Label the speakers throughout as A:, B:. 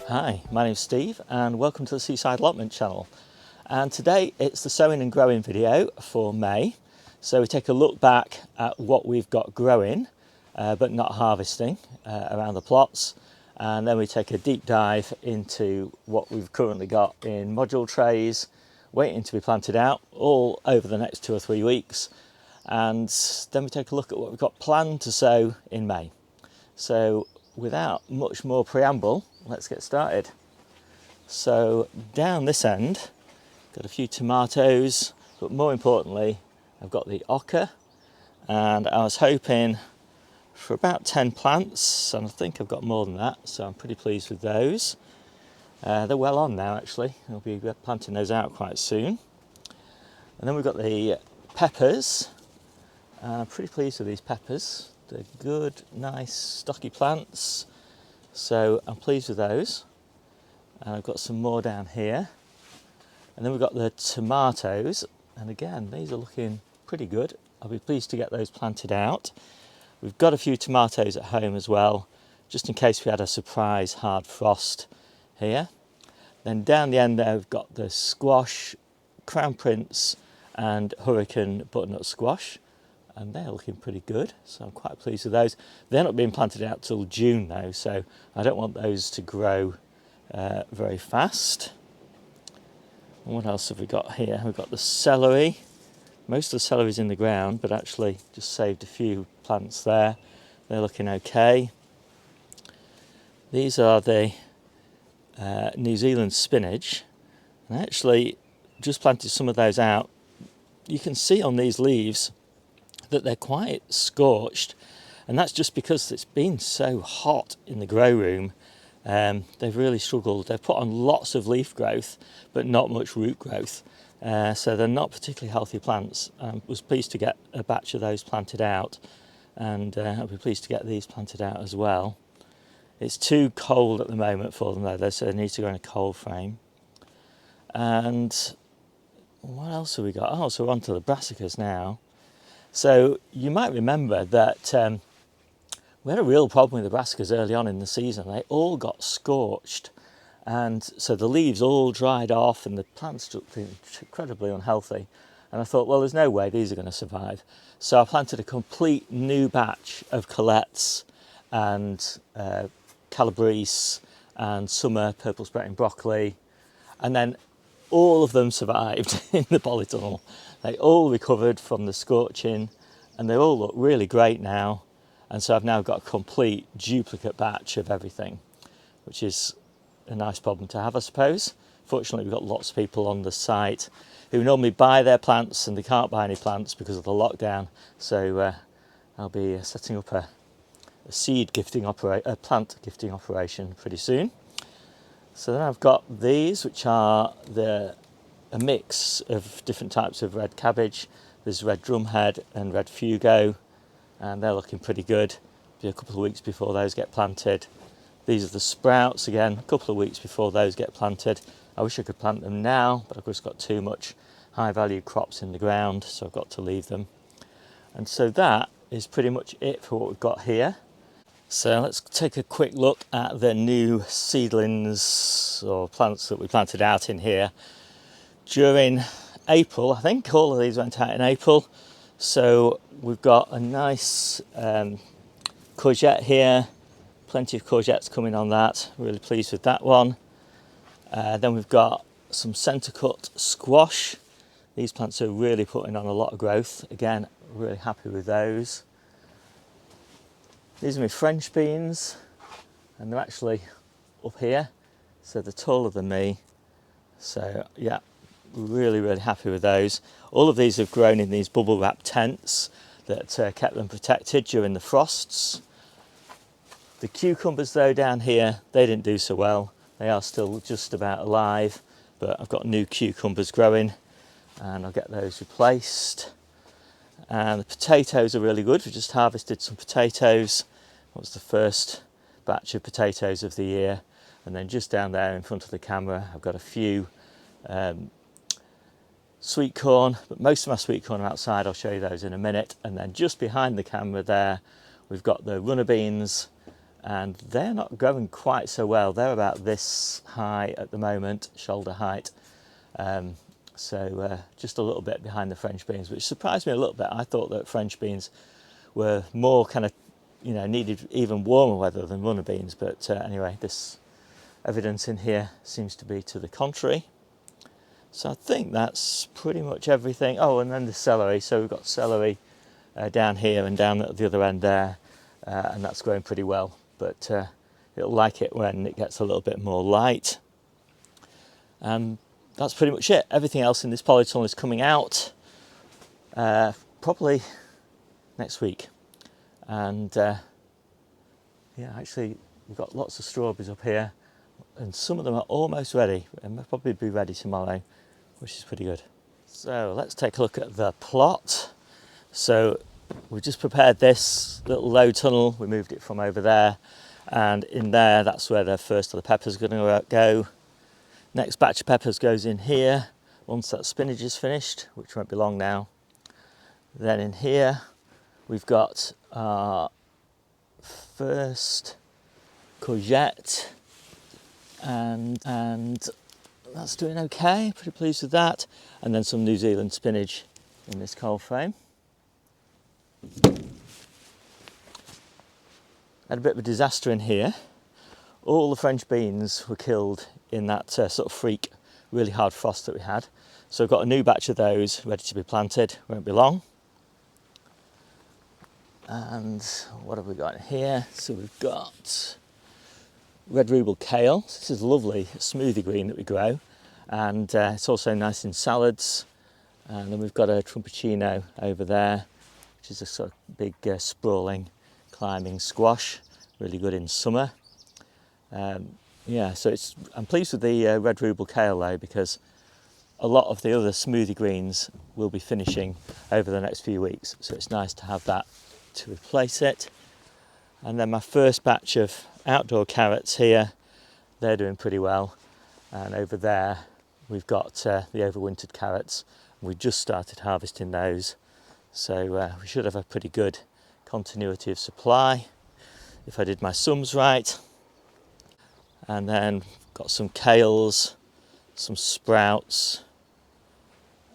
A: Hi, my name's Steve and welcome to the Seaside Allotment channel. And today it's the sowing and growing video for May. So we take a look back at what we've got growing but not harvesting around the plots, and then we take a deep dive into what we've currently got in module trays waiting to be planted out all over the next 2 or 3 weeks, and then we take a look at what we've got planned to sow in May. So without much more preamble, let's get started. So down this end, got a few tomatoes, but more importantly, I've got the oca, and I was hoping for about 10 plants, and I think I've got more than that, so I'm pretty pleased with those. They're well on now actually, I'll be planting those out quite soon. And then we've got the peppers, and I'm pretty pleased with these peppers. They're good, nice, stocky plants, so I'm pleased with those. And I've got some more down here. And then we've got the tomatoes, and again, these are looking pretty good. I'll be pleased to get those planted out. We've got a few tomatoes at home as well, just in case we had a surprise hard frost here. Then down the end there, we've got the squash, crown prince, and hurricane butternut squash. And they're looking pretty good, so I'm quite pleased with those. They're not being planted out till June though, so I don't want those to grow very fast. And what else have we got here? We've got the celery. Most of the celery is in the ground, but actually just saved a few plants there. They're looking okay. These are the New Zealand spinach, and I actually just planted some of those out. You can see on these leaves that they're quite scorched, and that's just because it's been so hot in the grow room. They've really struggled. They've put on lots of leaf growth but not much root growth, so they're not particularly healthy plants. I was pleased to get a batch of those planted out, and I'll be pleased to get these planted out as well. It's too cold at the moment for them though, so they need to go in a cold frame. And what else have we got? Oh, so we're on to the brassicas now. So you might remember that we had a real problem with the brassicas early on in the season. They all got scorched, and so the leaves all dried off and the plants looked incredibly unhealthy. And I thought, well, there's no way these are going to survive. So I planted a complete new batch of colettes and calabrese and summer purple sprouting broccoli, and then all of them survived in the polytunnel. They all recovered from the scorching, and they all look really great now. And so I've now got a complete duplicate batch of everything, which is a nice problem to have, I suppose. Fortunately, we've got lots of people on the site who normally buy their plants, and they can't buy any plants because of the lockdown. So I'll be setting up a plant gifting operation pretty soon. So then I've got these, which are a mix of different types of red cabbage. There's red drumhead and red fugo, and they're looking pretty good. Be a couple of weeks before those get planted. These are the sprouts, again, a couple of weeks before those get planted. I wish I could plant them now, but I've just got too much high value crops in the ground, so I've got to leave them. And so that is pretty much it for what we've got here. So let's take a quick look at the new seedlings or plants that we planted out in here during April. I think all of these went out in April. So we've got a nice courgette here, plenty of courgettes coming on that, really pleased with that one. Then we've got some centre cut squash. These plants are really putting on a lot of growth. Again, really happy with those. These are my French beans, and they're actually up here, so they're taller than me. So yeah, really happy with those. All of these have grown in these bubble wrap tents that kept them protected during the frosts. The cucumbers though down here, they didn't do so well. They are still just about alive, but I've got new cucumbers growing and I'll get those replaced. And the potatoes are really good. We just harvested some potatoes. That was the first batch of potatoes of the year. And then just down there in front of the camera, I've got a few sweet corn, but most of my sweet corn are outside. I'll show you those in a minute. And then just behind the camera there, we've got the runner beans and they're not growing quite so well. They're about this high at the moment, shoulder height. So just a little bit behind the French beans, which surprised me a little bit. I thought that French beans were more kind of, needed even warmer weather than runner beans. But anyway, this evidence in here seems to be to the contrary. So I think that's pretty much everything. Oh, and then the celery. So we've got celery down here and down at the other end there, and that's growing pretty well. But it'll like it when it gets a little bit more light. And that's pretty much it. Everything else in this polytunnel is coming out probably next week. And yeah, actually we've got lots of strawberries up here, and some of them are almost ready, and they'll probably be ready tomorrow, which is pretty good. So let's take a look at the plot. So we've just prepared this little low tunnel. We moved it from over there, and in there, that's where the first of the peppers are going to go. Next batch of peppers goes in here once that spinach is finished, which won't be long now. Then in here, we've got our first courgette, and that's doing okay, pretty pleased with that. And then some New Zealand spinach in this cold frame. Had a bit of a disaster in here. All the French beans were killed in that sort of freak, really hard frost that we had. So I've got a new batch of those ready to be planted, won't be long. And what have we got in here? So we've got red rhubarb kale. This is lovely smoothie green that we grow, and it's also nice in salads. And then we've got a trumpuccino over there, which is a sort of big sprawling climbing squash, really good in summer. Yeah, so I'm pleased with the red rhubarb kale though, because a lot of the other smoothie greens will be finishing over the next few weeks, so it's nice to have that to replace it. And then my first batch of outdoor carrots here, they're doing pretty well. And over there we've got the overwintered carrots. We just started harvesting those, so we should have a pretty good continuity of supply if I did my sums right. And then got some kales, some sprouts,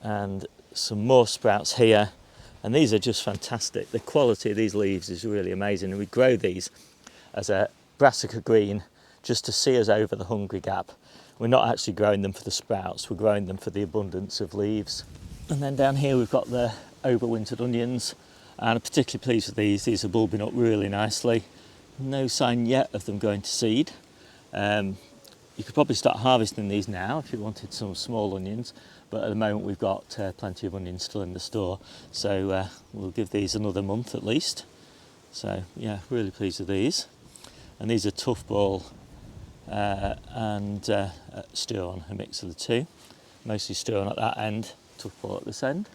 A: and some more sprouts here. And these are just fantastic. The quality of these leaves is really amazing. And we grow these as a brassica green just to see us over the hungry gap. We're not actually growing them for the sprouts, we're growing them for the abundance of leaves. And then down here we've got the overwintered onions, and I'm particularly pleased with these. These are bulbing up really nicely. No sign yet of them going to seed. You could probably start harvesting these now if you wanted some small onions, but at the moment we've got plenty of onions still in the store, so we'll give these another month at least. So yeah, really pleased with these. And these are tough ball and stir on, a mix of the two. Mostly stir on at that end, tough ball at this end.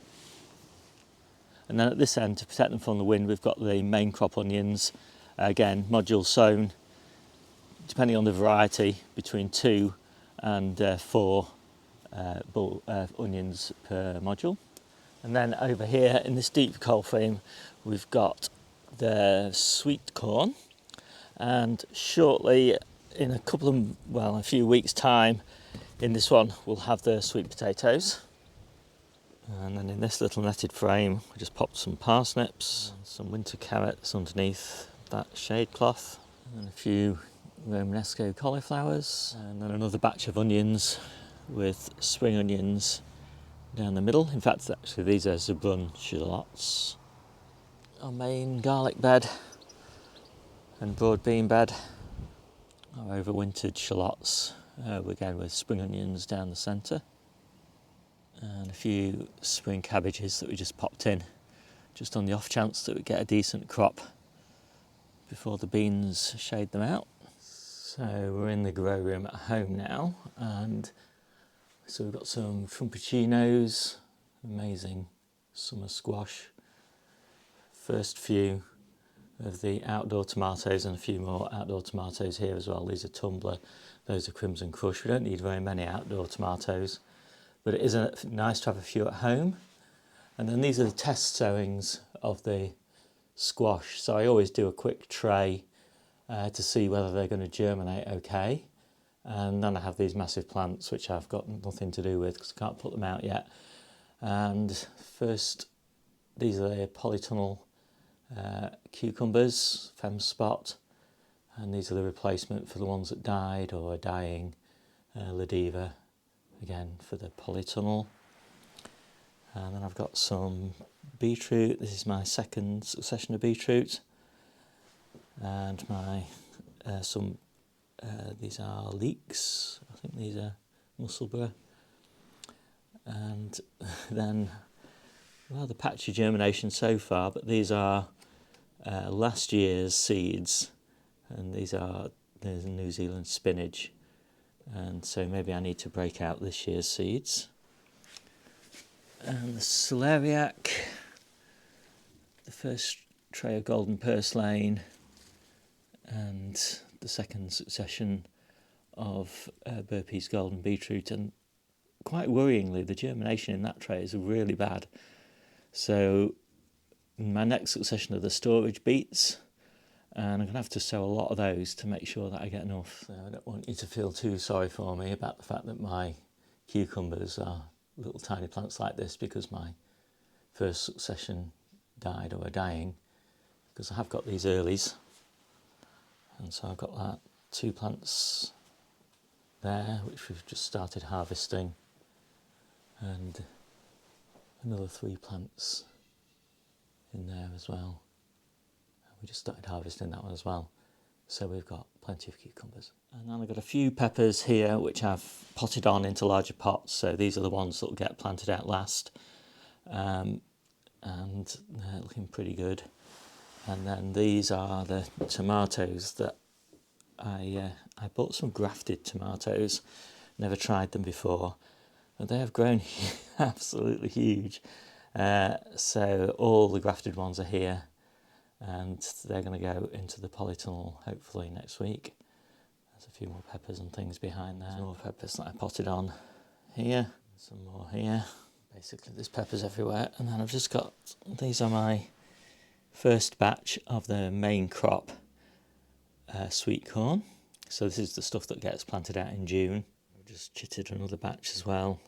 A: And then at this end, to protect them from the wind, we've got the main crop onions, again module sown, depending on the variety, between 2 and 4 onions per module. And then over here in this deep coal frame we've got the sweet corn, and shortly, in a few weeks time, in this one we'll have the sweet potatoes. And then in this little netted frame we just popped some parsnips, some winter carrots underneath that shade cloth, and a few Romanesco cauliflowers, and then another batch of onions with spring onions down the middle. In fact, actually these are Zebrun shallots. Our main garlic bed and broad bean bed, our overwintered shallots, again with spring onions down the centre, and a few spring cabbages that we just popped in, just on the off chance that we get a decent crop before the beans shade them out. So we're in the grow room at home now, and so we've got some trumpuccinos, amazing summer squash, first few of the outdoor tomatoes, and a few more outdoor tomatoes here as well. These are tumbler, those are crimson crush. We don't need very many outdoor tomatoes, but it is nice to have a few at home. And then these are the test sowings of the squash. So I always do a quick tray to see whether they're going to germinate okay. And then I have these massive plants which I've got nothing to do with because I can't put them out yet. And first, these are the polytunnel cucumbers, Fem Spot, and these are the replacement for the ones that died or are dying, Ladiva, again for the polytunnel. And then I've got some beetroot. This is my second succession of beetroot, and my these are leeks. I think these are Musselburgh. And then rather patchy germination so far, but these are last year's seeds, and there's New Zealand spinach, and so maybe I need to break out this year's seeds. And the celeriac, the first tray of golden purslane, and the second succession of Burpee's golden beetroot, and quite worryingly the germination in that tray is really bad. So my next succession of the storage beets, and I'm going to have to sow a lot of those to make sure that I get enough. So I don't want you to feel too sorry for me about the fact that my cucumbers are little tiny plants like this because my first succession died or are dying, because I have got these earlies. And so I've got that 2 plants there which we've just started harvesting, and another 3 plants in there as well. We just started harvesting that one as well, so we've got plenty of cucumbers. And then I've got a few peppers here which I've potted on into larger pots, so these are the ones that will get planted out last, and they're looking pretty good. And then these are the tomatoes that I bought some grafted tomatoes, never tried them before, and they have grown absolutely huge. So all the grafted ones are here, and they're going to go into the polytunnel hopefully next week. There's a few more peppers and things behind there. Some more peppers that I potted on here, some more here. Basically there's peppers everywhere. And then I've just got, these are my first batch of the main crop sweet corn. So this is the stuff that gets planted out in June. I've just chitted another batch as well,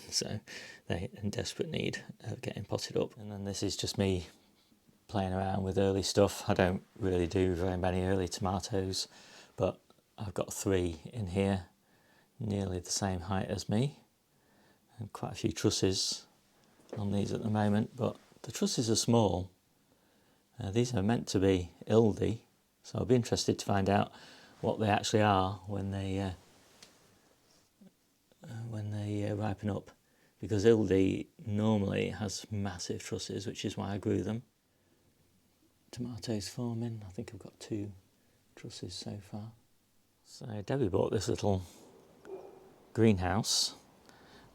A: so they're in desperate need of getting potted up. And then this is just me playing around with early stuff. I don't really do very many early tomatoes, but I've got 3 in here, nearly the same height as me, and quite a few trusses on these at the moment, but the trusses are small. These are meant to be ildy, so I'll be interested to find out what they actually are when they ripen up, because ildy normally has massive trusses, which is why I grew them. Tomatoes forming. I think I've got 2 trusses so far. So Debbie bought this little greenhouse,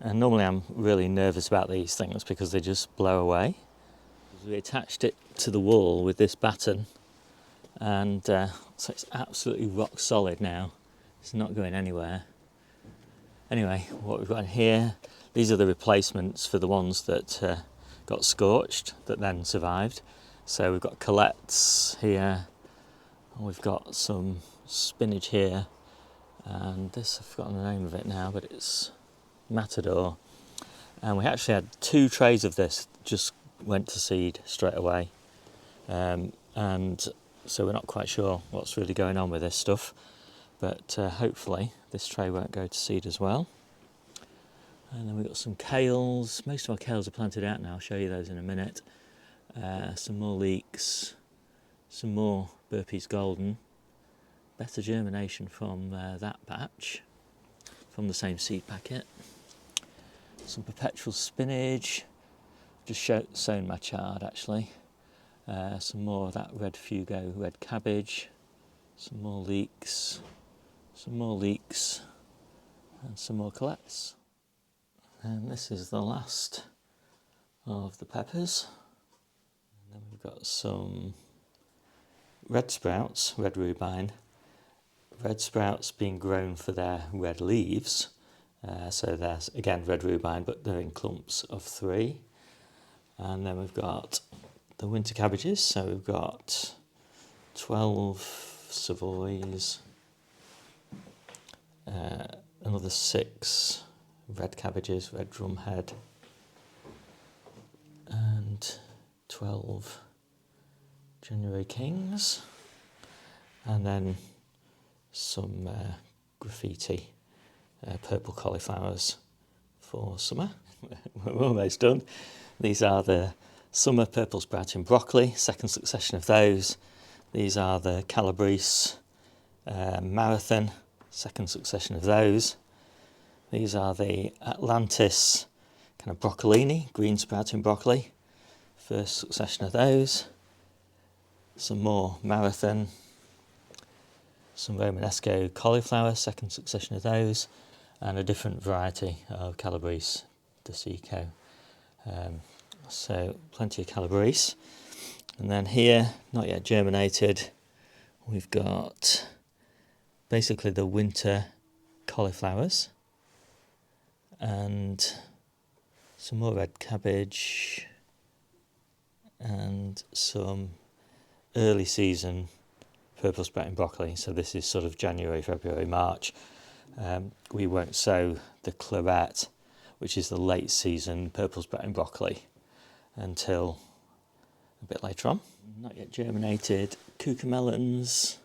A: and normally I'm really nervous about these things because they just blow away. We attached it to the wall with this batten, and so it's absolutely rock solid now. It's not going anywhere. Anyway, what we've got here, these are the replacements for the ones that got scorched that then survived. So we've got colettes here, and we've got some spinach here, and this, I've forgotten the name of it now, but it's Matador. And we actually had 2 trays of this, just went to seed straight away. And so we're not quite sure what's really going on with this stuff, but hopefully this tray won't go to seed as well. And then we've got some kales. Most of our kales are planted out now, I'll show you those in a minute. Some more leeks, some more Burpee's golden. Better germination from that batch, from the same seed packet. Some perpetual spinach, just sown my chard actually. Some more of that red fugo, red cabbage, some more leeks, and some more colettes. And this is the last of the peppers. And then we've got some red sprouts, red rhubarb. Red sprouts being grown for their red leaves. So there's again red rhubarb, but they're in clumps of 3. And then we've got the winter cabbages. So we've got 12 Savoys, another 6 red cabbages, red drumhead, and 12 January Kings, and then some graffiti purple cauliflowers for summer. We're almost done. These are the summer purple sprouting broccoli, second succession of those. These are the Calabrese marathon, second succession of those. These are the Atlantis kind of broccolini, green sprouting broccoli, first succession of those. Some more marathon, some Romanesco cauliflower, second succession of those, and a different variety of Calabrese Desico. So plenty of Calabrese. And then here, not yet germinated, we've got basically the winter cauliflowers and some more red cabbage and some early season purple sprouting broccoli. So this is sort of January, February, March. We won't sow the claret, which is the late season purple sprouting broccoli, until a bit later on. Not yet germinated cucamelons,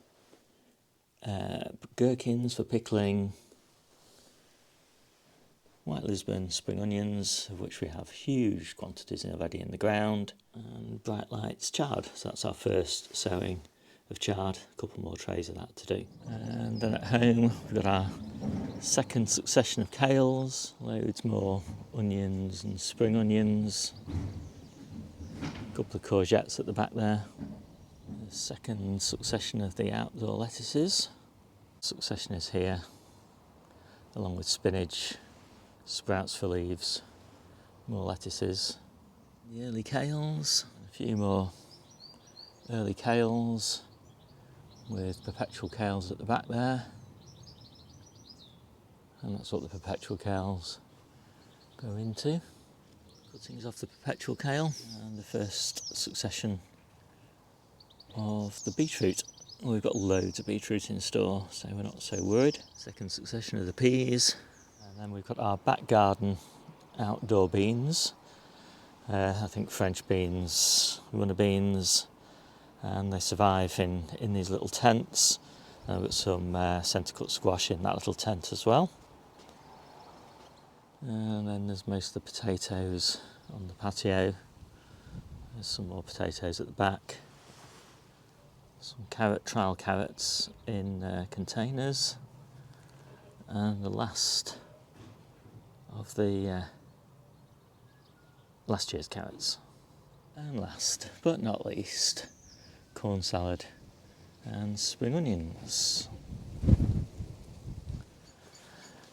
A: gherkins for pickling, white Lisbon spring onions, of which we have huge quantities already in the ground, and bright lights chard. So that's our first sowing of chard, a couple more trays of that to do. And then at home we've got our second succession of kales, loads more onions and spring onions, a couple of courgettes at the back there. The second succession of the outdoor lettuces. Succession is here, along with spinach, sprouts for leaves, more lettuces, the early kales, a few more early kales with perpetual kales at the back there, and that's what the perpetual kales go into. Cuttings off the perpetual kale, and the first succession of the beetroot. We've got loads of beetroot in store, so we're not so worried. Second succession of the peas, and then we've got our back garden outdoor beans. I think French beans, runner beans, and they survive in these little tents. I've got some centre cut squash in that little tent as well. And then there's most of the potatoes on the patio. There's some more potatoes at the back. Some trial carrots in containers. And the last of the last year's carrots. And last but not least, corn salad and spring onions.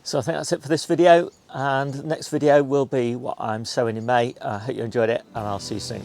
A: So I think that's it for this video, and the next video will be what I'm sowing in May. I hope you enjoyed it, and I'll see you soon.